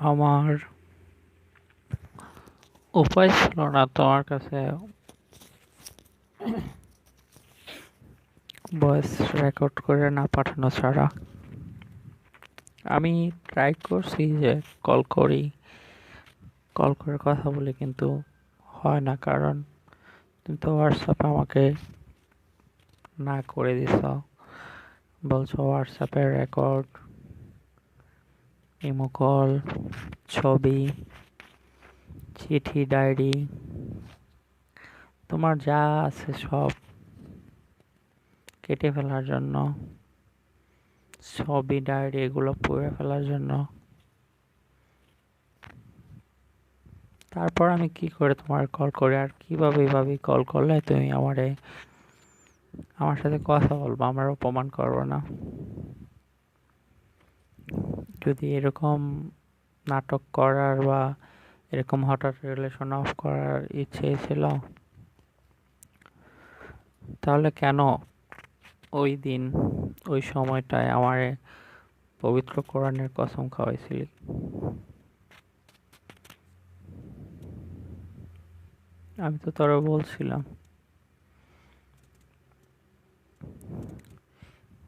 আমার উপায় ছিল না তোমার কাছে ভয়েস রেকর্ড করে না পাঠানো ছাড়া। আমি ট্রাই করছি যে কল করে কথা বলি, কিন্তু হয় না, কারণ তুমি তো হোয়াটসঅ্যাপে আমাকে না করে দিছ। বলছো হোয়াটসঅ্যাপের রেকর্ড, ইমো কল, ছবি, চিঠি, ডায়েরি, তোমার যা আছে সব কেটে ফেলার জন্য, ছবি, ডায়েরি এগুলো পুড়ে ফেলার জন্য। তারপর আমি কি করে তোমার কল করে, আর কিভাবে এভাবে কল করলে তুমি আমার সাথে কথা বলবো, আমার অপমান করবো না? যদি এরকম নাটক করার বা এরকম হঠাৎ রিলেশন অফ করার ইচ্ছে ছিল, তাহলে কেন ওই দিন ওই সময়টায় আমারে পবিত্র কোরআনের কসম খাওয়াইছিলি? আমি তো তোরা বলছিলাম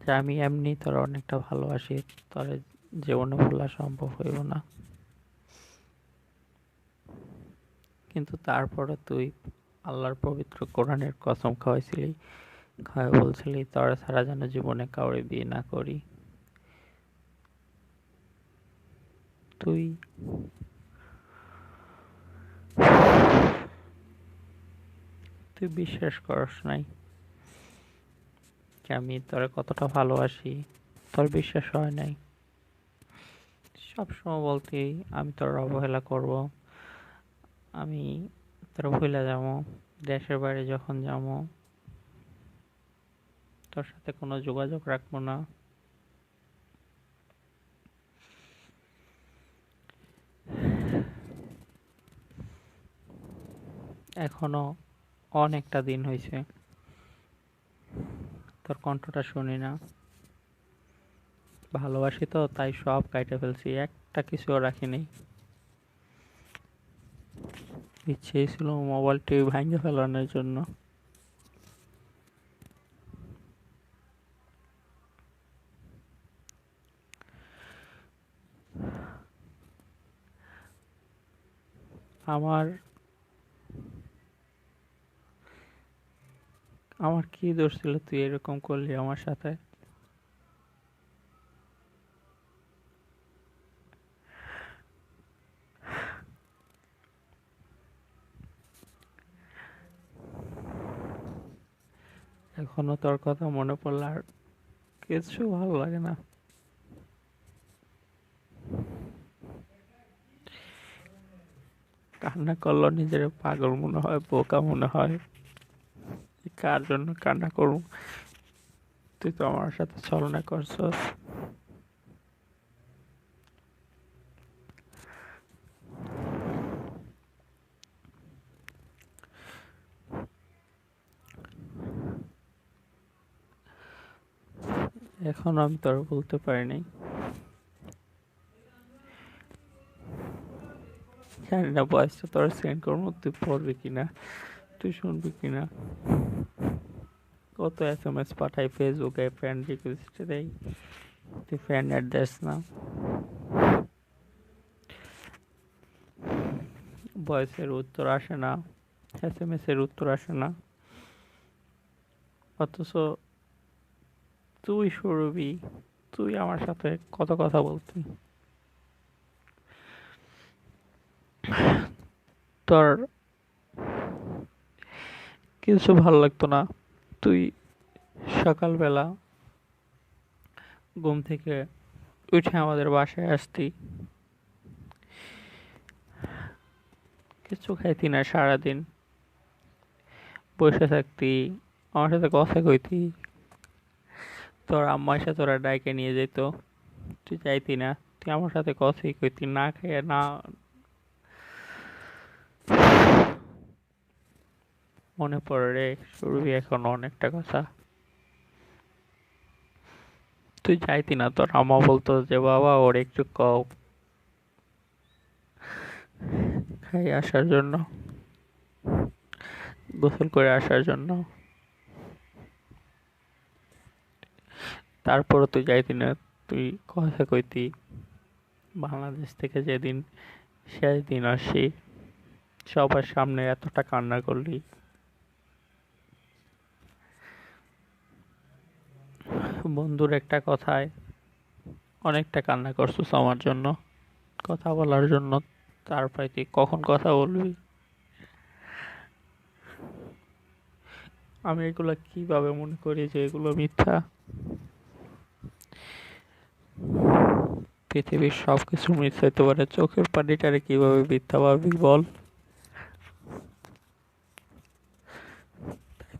যে আমি এমনি তোরা অনেকটা ভালোবাসি, তোরা জীবনে ভোলা সম্ভব হইব না। কিন্তু তারপরে তুই আল্লাহর পবিত্র কোরআনের কসম খাওয়াইছিলি, খাওয়াই বলছিলি তোরা ছাড়া যেন জীবনে কাউরে বিয়ে না করি। তুই তুই বিশ্বাস করস নাই যে আমি তোরে কতটা ভালোবাসি, তোর বিশ্বাস হয় নাই। সবসময় বলতি আমি তোর অবহেলা করব, আমি তোর ভুলে যাবো, দেশের বাইরে যখন যাবো তোর সাথে কোনো যোগাযোগ রাখবো না। এখনো অনেকটা দিন হয়েছে তোর কণ্ঠটা শুনি না। ভালোবাসি তো তাই সব কাইটে ফেলছি, একটা কিছুও রাখিনি। ইচ্ছেই ছিল মোবাইল টিভি ভাঙে ফেলানোর জন্য। আমার আমার কি দোষ ছিল তুই এরকম করলি আমার সাথে? এখনো তোর কথা মনে পড়লে আর কিছু ভালো লাগে না। কান্না করলো নিজের পাগল মনে হয়, বোকা মনে হয়। কার জন্য কান্না করবো? তুই তো আমার সাথে ছলনা করছস। এখনো আমি তোর বলতে পারিনি। জানি না বয়সটা তোর সেন্ড করবো, তুই পড়বি কিনা, তুই শুনবি কিনা। কত SMS পাঠাই, ফেসবুকে ফ্রেন্ড রিকোয়েস্ট দেই, তুই ফ্রেন্ড অ্যাড্রেস না, ভয়েসের উত্তর আসে না, SMS এর উত্তর আসে না। অথচ তুই সুরভি, তুই আমার সাথে কত কথা বলতি। তোর কিছু ভালো লাগতো না। তুই সকালবেলা ঘুম থেকে উঠে আমাদের বাসায় আসতি, কিছু খাইতি না, সারাদিন বসে থাকতি, আমার সাথে কথা কইতি। তোর আম্মা এসে তোরা ডাইকে নিয়ে যেত, তুই চাইতি না, তুই আমার সাথে কথাই কইতি না, খেয়ে না। মনে পড়ে রে সুরভি এখন অনেকটা কথা। তুই চাইতি না, তোর আম্মা বলতো যে বাবা ওর একটু কও, খাই আসার জন্য, গোসল করে আসার জন্য। তারপরও তুই যাইতি না, তুই কথা কইতি বাংলাদেশ থেকে যেদিন শেষ দিন আসি সবার সামনে এতটা কান্না করলি। বন্ধুর একটা কথায় অনেকটা কান্না করছিস আমার জন্য, কথা বলার জন্য। তারপরে তুই কখন কথা বলবি? আমি এগুলা কিভাবে মনে করি যে এগুলো মিথ্যা? পৃথিবীর সবকিছু মিথ্যা হইতে পারে, চোখের পানিটারে কিভাবে মিথ্যা ভাবি বল?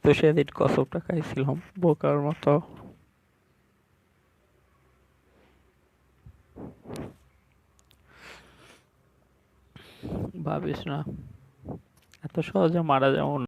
তো সেদিন কসমটা খাইছিলাম বোকার মতো। ভাবিস না এত সহজে মারা যাবো না।